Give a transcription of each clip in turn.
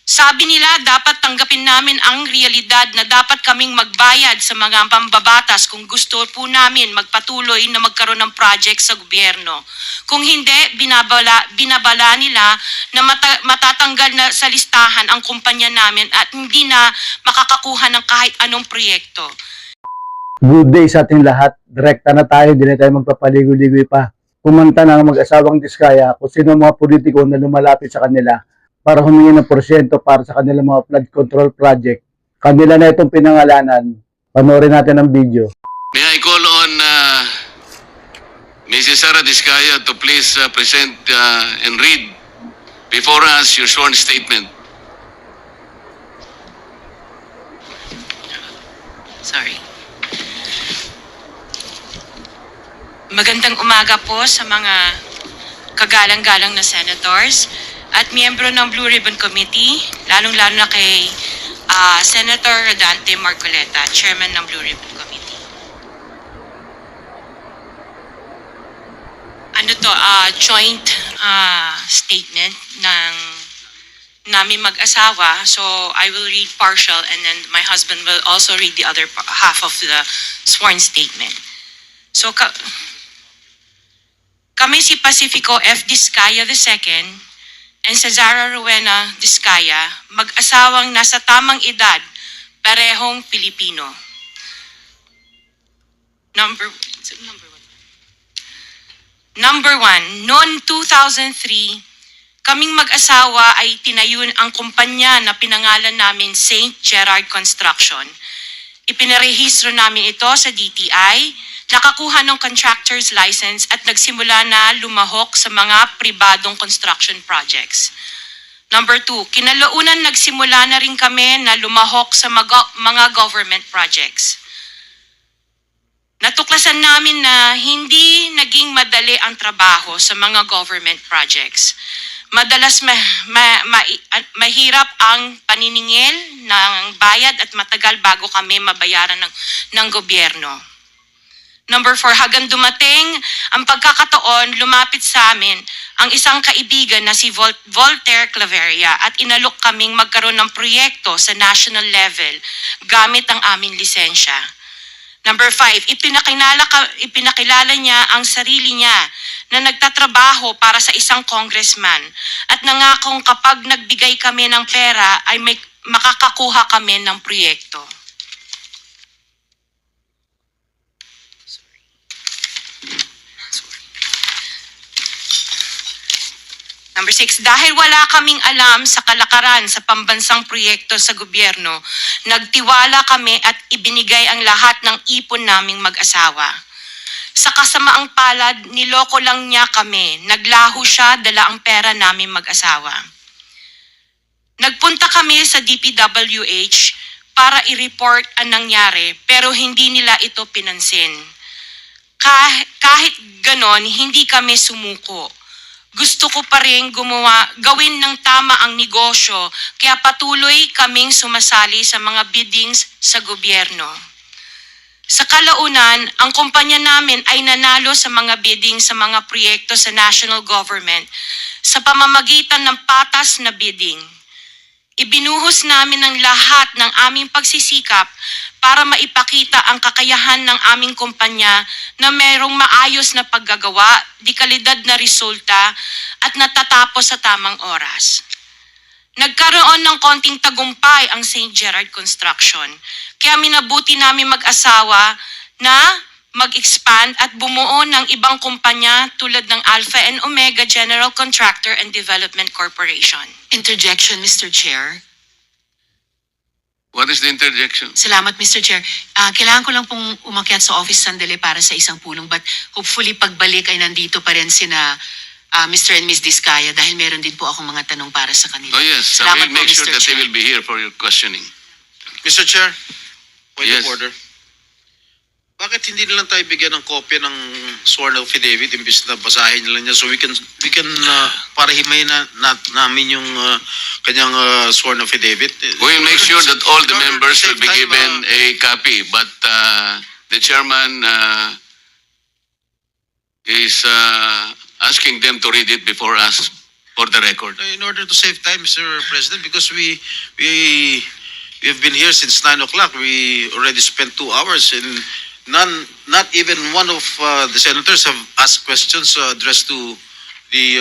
Sabi nila dapat tanggapin namin ang realidad na dapat kaming magbayad sa mga pambabatas kung gusto po namin magpatuloy na magkaroon ng project sa gobyerno. Kung hindi, binabala nila na matatanggal na sa listahan ang kumpanya namin at hindi na makakakuha ng kahit anong proyekto. Good day sa ating lahat. Direkta na tayo, hindi na tayo magpapaligoy-ligoy pa. Kumanta na ang mag-asawang Diskaya kung sino ang mga politiko na lumalapit sa kanila para humingi ng porsyento para sa kanilang mga flood control project. Kanila na itong pinangalanan. Panoorin natin ang video. May I call on Mrs. Sara Diskaya to please present and read before us your sworn statement. Sorry. Magandang umaga po sa mga kagalang-galang na senators at miyembro ng Blue Ribbon Committee, lalong-lalo na kay Senator Rodante Marcoleta, Chairman ng Blue Ribbon Committee. Ano to, joint statement ng namin mag-asawa. So I will read partial and then my husband will also read the other half of the sworn statement. So kami si Pacifico F. Diskaya II and Cesara Rowena Diskaya, mag-asawang nasa tamang edad, parehong Pilipino. Number one, noong 2003, kaming mag-asawa ay tinayun ang kumpanya na pinangalan namin St. Gerard Construction. Ipinarehistro namin ito sa DTI, nakakuha ng contractor's license at nagsimula na lumahok sa mga pribadong construction projects. Number two, kinalaunan nagsimula na rin kami na lumahok sa mga government projects. Natuklasan namin na hindi naging madali ang trabaho sa mga government projects. Madalas mahirap ang paniningil ng bayad at matagal bago kami mabayaran ng gobyerno. Number 4, hanggang dumating ang pagkakataon, lumapit sa amin ang isang kaibigan na si Voltaire Claveria at inalok kaming magkaroon ng proyekto sa national level gamit ang aming lisensya. Number 5, ipinakilala niya ang sarili niya na nagtatrabaho para sa isang congressman at nangakong kapag nagbigay kami ng pera ay makakakuha kami ng proyekto. Number 6, dahil wala kaming alam sa kalakaran sa pambansang proyekto sa gobyerno, nagtiwala kami at ibinigay ang lahat ng ipon naming mag-asawa. Sa kasamaang palad, niloko lang niya kami. Naglaho siya, dala ang pera naming mag-asawa. Nagpunta kami sa DPWH para i-report ang nangyari, pero hindi nila ito pinansin. Kahit ganon, hindi kami sumuko. Gusto ko pa rin gawin ng tama ang negosyo, kaya patuloy kaming sumasali sa mga biddings sa gobyerno. Sa kalaunan, ang kumpanya namin ay nanalo sa mga bidding sa mga proyekto sa national government sa pamamagitan ng patas na bidding. Ibinuhos namin ang lahat ng aming pagsisikap para maipakita ang kakayahan ng aming kumpanya na mayroong maayos na paggagawa, dekalidad na resulta at natatapos sa tamang oras. Nagkaroon ng konting tagumpay ang St. Gerard Construction, kaya minabuti namin mag-asawa na mag-expand at bumuo ng ibang kumpanya tulad ng Alpha and Omega General Contractor and Development Corporation. Interjection, Mr. Chair. What is the interjection? Salamat, Mr. Chair. Kailangan ko lang pong umakyat sa office sandali para sa isang pulong, but hopefully pagbalik ay nandito pa rin sina Mr. and Ms. Diskaya dahil meron din po akong mga tanong para sa kanila. Oh yes, Salamat we'll make po, sure Mr. that they Chair. will be here for your questioning. Mr. Chair, point Yes. of order. Bakit hindi na lang tayo bigyan ng kopya ng sworn affidavit imbis na basahin nila niya so we can para himayin namin yung kanyang sworn affidavit. We'll make sure that all the In order to members will save be time, given a copy, but the chairman is asking them to read it before us. for the record. In order to save time, Mr. President, because we have been here since 9 o'clock. We already spent 2 hours, and not even one of the senators have asked questions addressed to the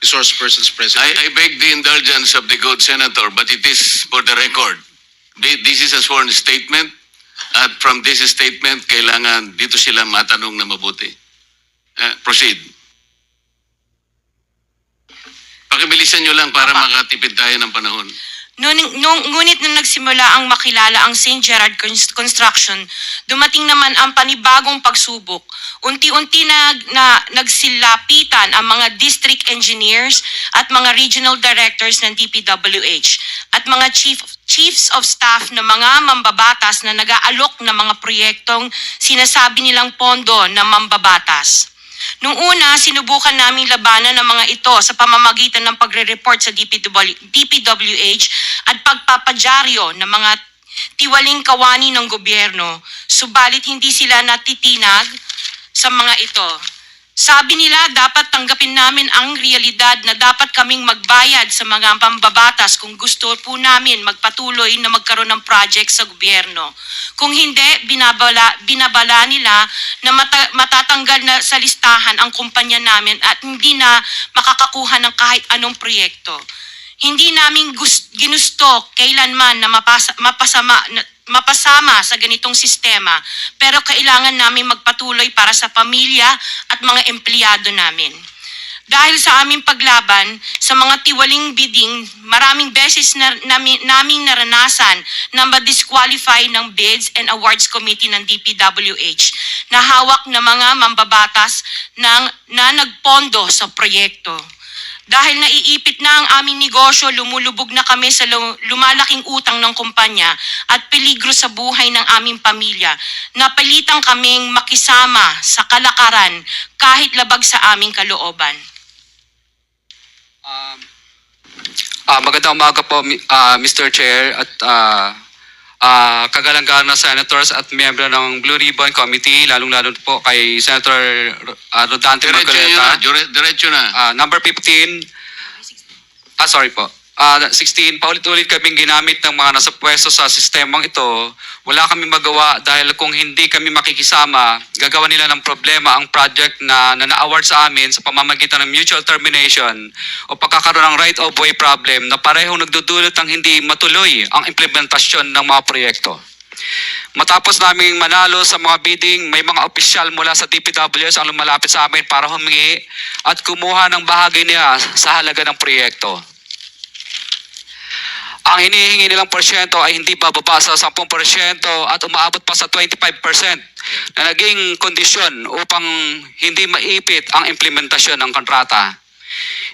resource persons present. I beg the indulgence of the good senator, but it is for the record. This is a sworn statement, at from this statement, kailangan dito sila matanong na mabuti. Proceed. Pakibilisan nyo lang para makatipid tayo ng panahon. Ngunit nung nagsimula ang makilala ang St. Gerard Construction, dumating naman ang panibagong pagsubok. Unti-unti nagsilapitan ang mga district engineers at mga regional directors ng DPWH at mga chiefs of staff na mga mambabatas na nag-aalok ng mga proyektong sinasabi nilang pondo na mambabatas. Nung una, sinubukan naming labanan ng mga ito sa pamamagitan ng pagre-report sa DPWH at pagpapadyaryo ng mga tiwaling kawani ng gobyerno, subalit hindi sila natitinag sa mga ito. Sabi nila dapat tanggapin namin ang realidad na dapat kaming magbayad sa mga pambabatas kung gusto po namin magpatuloy na magkaroon ng project sa gobyerno. Kung hindi, binabala nila na matatanggal na sa listahan ang kumpanya namin at hindi na makakakuha ng kahit anong proyekto. Hindi namin ginusto kailanman na mapasama sa ganitong sistema, pero kailangan namin magpatuloy para sa pamilya at mga empleyado namin. Dahil sa aming paglaban sa mga tiwaling bidding, maraming beses naming naranasan na ma-disqualify ng Bids and Awards Committee ng DPWH na hawak ng mga mambabatas na nagpondo sa proyekto. Dahil naiipit na ang aming negosyo, lumulubog na kami sa lumalaking utang ng kumpanya at peligro sa buhay ng aming pamilya. Napilitan kaming makisama sa kalakaran kahit labag sa aming kalooban. Magandang umaga po, Mr. Chair at kagalang-galang na senators at miyembro ng Blue Ribbon Committee, lalong-lalo po kay Senator Rodante Marcoleta. Diretso na. Number 15, sorry po. 16, paulit-ulit kaming ginamit ng mga nasa pwesto sa sistemang ito. Wala kaming magawa dahil kung hindi kami makikisama, gagawa nila ng problema ang project na na-award sa amin sa pamamagitan ng mutual termination o pagkakaroon ng right-of-way problem na parehong nagdudulot ng hindi matuloy ang implementasyon ng mga proyekto. Matapos naming manalo sa mga bidding, may mga opisyal mula sa DPWS ang lumalapit sa amin para humingi at kumuha ng bahagi niya sa halaga ng proyekto. Ang hinihingi nilang porsyento ay hindi bababa sa 10% at umaabot pa sa 25% na naging kondisyon upang hindi maipit ang implementasyon ng kontrata.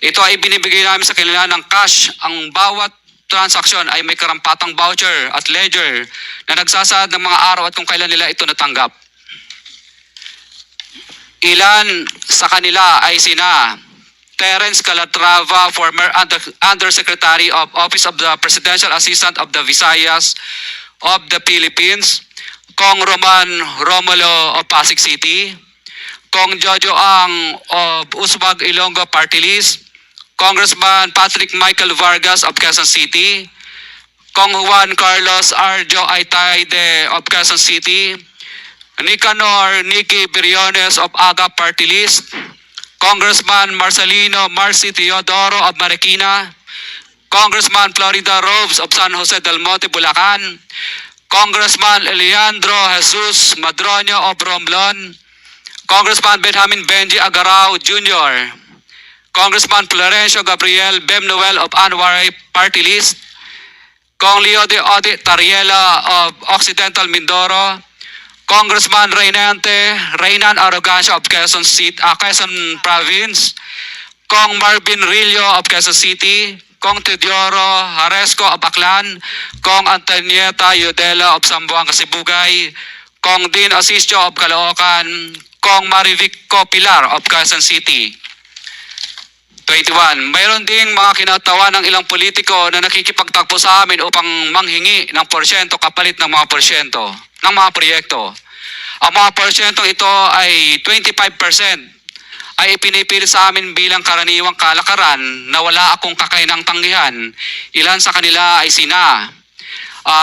Ito ay binibigay namin sa kanila ng cash. Ang bawat transaksyon ay may karampatang voucher at ledger na nagsasaad ng mga araw at kung kailan nila ito natanggap. Ilan sa kanila ay sina Terence Calatrava, former Undersecretary of Office of the Presidential Assistant of the Visayas of the Philippines, Kong Roman Romulo of Pasig City, Kong Jojo Ang of Uswag Ilonggo Party List, Congressman Patrick Michael Vargas of Quezon City, Kong Juan Carlos Arjo Aitaide of Quezon City, Nicanor Nicky Briones of Aga Party List, Congressman Marcelino Marcy Teodoro of Marikina, Congressman Florida Robes of San Jose del Monte, Bulacan, Congressman Eliandro Jesus Madroño of Romblon, Congressman Benjamin Benji Agarao Jr., Congressman Florencio Gabriel Bemnoel of Anwaray Party List, Kong Leo de Odi Tariela of Occidental Mindoro, Congressman Reynan Arrogancia of Quezon City, Quezon Province, Kong Marvin Rillo of Quezon City, Kong Teodoro Haresco of Aklan, Kong Antonieta Yudela of Zamboanga, Sibugay, Kong Dean Asisio of Caloocan, Kong Marivico Pilar of Quezon City. 21. Mayroon ding mga kinatawa ng ilang politiko na nakikipagtakbo sa amin upang manghingi ng porsyento kapalit ng mga porsyento ng mga proyekto. Ang mga porsyentong ito ay 25% ay ipinipilit sa amin bilang karaniwang kalakaran na wala akong kakainang tanggihan. Ilan sa kanila ay sina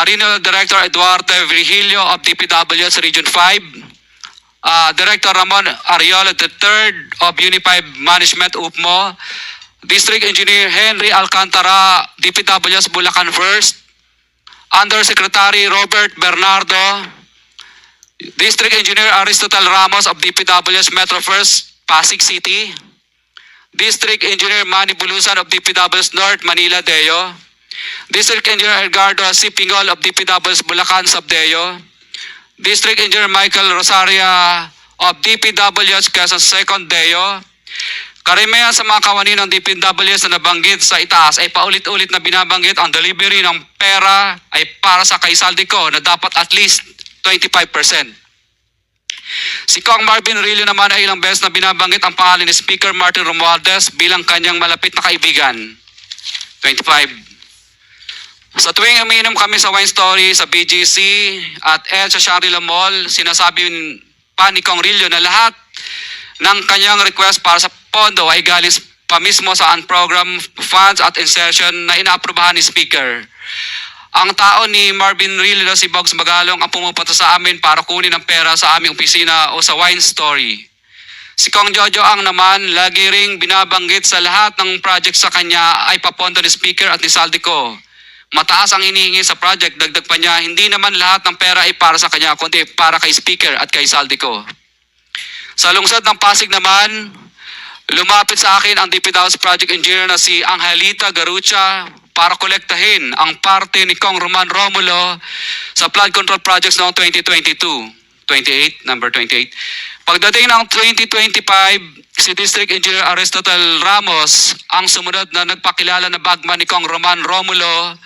Regional Director Eduardo Virgilio of DPWH Region 5, Director Ramon Ariola III of Unified Management UPMO, District Engineer Henry Alcantara, DPWH Bulacan 1st, Undersecretary Robert Bernardo, District Engineer Aristotle Ramos of DPWH Metro 1st, Pasig City, District Engineer Manny Bulusan of DPWH North Manila Deo, District Engineer Edgardo C. Pingol of DPWH Bulacan Subdeo, District Engineer Michael Rosaria of DPWH Quezon 2nd Deo. Karamihan sa mga kawani ng DPWH na nabanggit sa itaas ay paulit-ulit na binabanggit ang delivery ng pera ay para sa kay Saldico na dapat at least 25%. Si Kong Marvin Rillo naman ay ilang beses na binabanggit ang pangalan ni Speaker Martin Romualdez bilang kanyang malapit na kaibigan. 25. Sa tuwing umiinom kami sa Wine Story, sa BGC at sa Shangri-La Mall, sinasabi pa ni Kong Rillo na lahat ng kanyang request para sa pondo ay galing pa mismo sa unprogrammed funds at insertion na inaaprubahan ni Speaker. Ang tao ni Marvin Rillo, si Bogs Magalong, ang pumupunta sa amin para kunin ang pera sa aming opisina o sa Wine Story. Si Kong Jojo ang naman, lagi ring binabanggit sa lahat ng project sa kanya ay papondo ni Speaker at ni Saldico. Mataas ang hinihingi sa project, dagdag pa niya, hindi naman lahat ng pera ay para sa kanya, kundi para kay Speaker at kay Saldico. Sa lungsod ng Pasig naman, lumapit sa akin ang DPWH Project Engineer na si Angelita Garucha para kolektahin ang parte ni Kong Roman Romulo sa flood control projects noong 2022. 28, number 28. Pagdating ng 2025, si District Engineer Aristotle Ramos ang sumunod na nagpakilala na bagman ni Kong Roman Romulo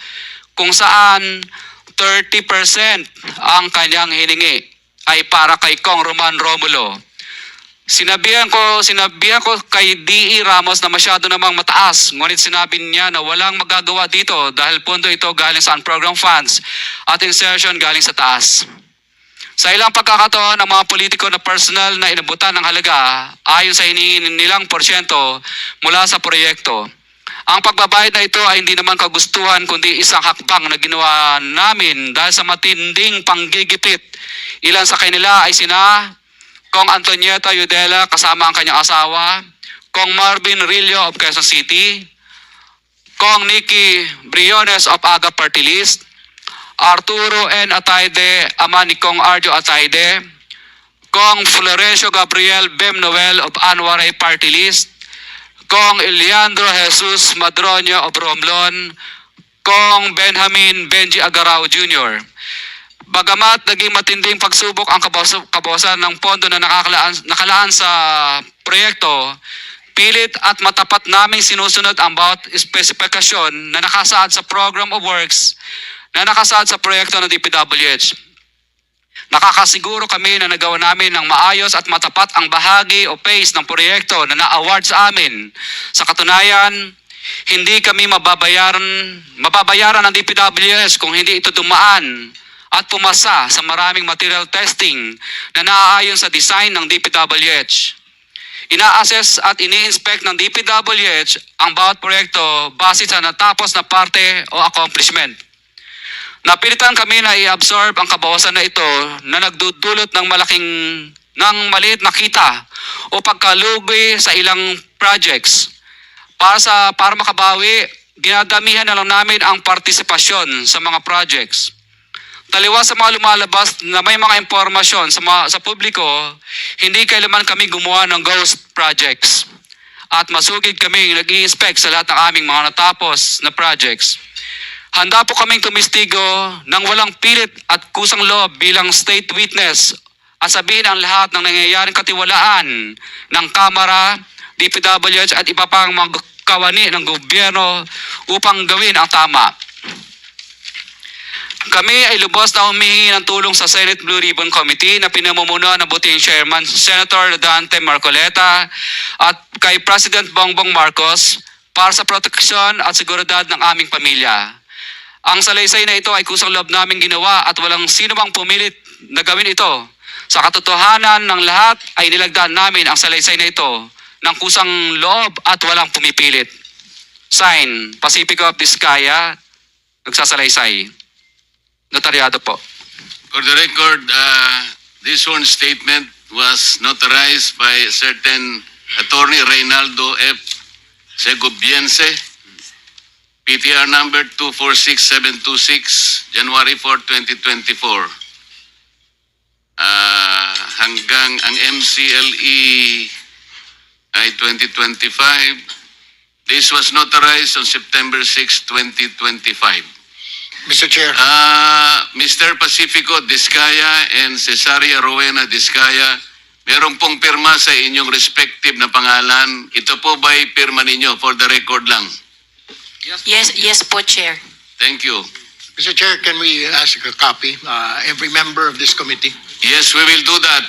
kung saan 30% ang kanyang hiningi ay para kay Kong Roman Romulo. Sinabihan ko kay D.E. Ramos na masyado namang mataas, ngunit sinabi niya na walang magagawa dito dahil pondo ito galing sa unprogrammed funds at insertion galing sa taas. Sa ilang pagkakataon, ang mga politiko na personal na inabutan ng halaga ayon sa hinihingi nilang porsyento mula sa proyekto. Ang pagbabayad na ito ay hindi naman kagustuhan kundi isang hakbang na ginawa namin dahil sa matinding panggigipit. Ilan sa kanila ay sina Kong Antonieta Yudela kasama ang kanyang asawa, Kong Marvin Rillo of Quezon City, Kong Nikki Briones of Aga Party List, Arturo N. Ataide, ama ni Kong Arjo Ataide, Kong Florencio Gabriel Bem Noel of Anwaray Party List, Kong Eliandro Jesus Madroño of Romblon, Kong Benjamin Benji Agarao Jr. Bagamat naging matinding pagsubok ang kabawasan ng pondo na nakalaan sa proyekto, pilit at matapat naming sinusunod ang bawat espesipikasyon na nakasaad sa Program of Works na nakasaad sa proyekto ng DPWH. Nakakasiguro kami na nagawa namin ng maayos at matapat ang bahagi o phase ng proyekto na na-award sa amin. Sa katunayan, hindi kami mababayaran ng DPWH kung hindi ito dumaan at pumasa sa maraming material testing na naaayon sa design ng DPWH. Ina-assess at ini-inspect ng DPWH ang bawat proyekto base sa natapos na parte o accomplishment. Napilitan kami na i-absorb ang kabawasan na ito na nagdudulot ng maliit na kita o pagkalugi sa ilang projects. Para makabawi, ginadamihan na lang namin ang partisipasyon sa mga projects. Taliwas sa mga lumalabas na may mga impormasyon sa publiko, hindi kailanman kami gumawa ng ghost projects. At masugid kami nag-i-inspect sa lahat ng aming mga natapos na projects. Handa po kaming tumistigo ng walang pilit at kusang loob bilang state witness at sabihin ang lahat ng nangyayaring katiwalaan ng Kamara, DPWH at iba pang mga kawani ng gobyerno upang gawin ang tama. Kami ay lubos na humihingi ng tulong sa Senate Blue Ribbon Committee na pinamumunuan ng buting Chairman Senator Dante Marcoleta at kay President Bongbong Marcos para sa proteksyon at seguridad ng aming pamilya. Ang salaysay na ito ay kusang loob namin ginawa at walang sino mang pumilit na gawin ito. Sa katotohanan ng lahat ay nilagdaan namin ang salaysay na ito ng kusang loob at walang pumipilit. Sign, Pacifico of Vizcaya, nagsasalaysay. Notaryado po. For the record, this sworn statement was notarized by a certain Attorney Reynaldo F. Segobiense, PTR number 246726, January 4, 2024. Hanggang ang MCLE ay 2025. This was notarized on September 6, 2025. Mr. Chair. Mr. Pacifico Discaya and Cesaria Rowena Discaya, meron pong pirma sa inyong respective na pangalan. Ito po ba'y pirma ninyo for the record lang? Yes po, Chair. Thank you. Mr. Chair, can we ask a copy? Every member of this committee. Yes, we will do that.